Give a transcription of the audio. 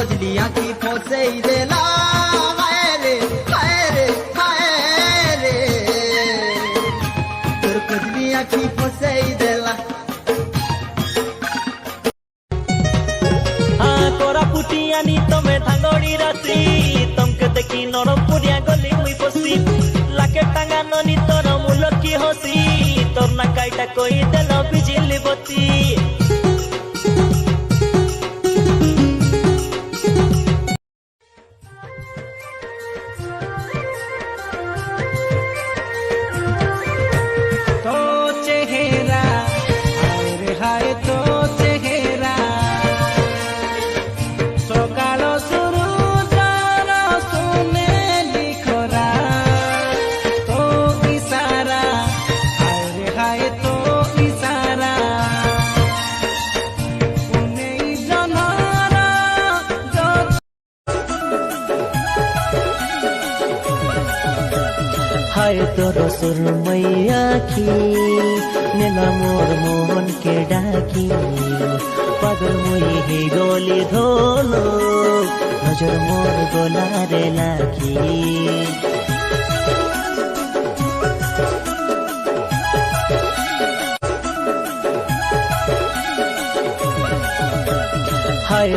खुजली आँखी फंसे देला हाय रे तोर खुजली आँखी फंसे देला कोरा पुटियानी तमे थांगड़ी रात्रि तमके देखी नरम पुरिया गली मुई बसी लाके टांगा ननी तोर मुल की हसी तोर ना काईटा कोई देल बिजली बत्ती तो चेहरा हाय हाय तो चेहरा सकाल सूरजर सुनेली खरा तो इशारा हाय हाय तो इशारा उन्हें जनरा हाय तोर सुरमई आखी नेला मोर मोहन के डाकी पागल मुई ही गोली धोलो नजर मोर गोलारे लाखी हाय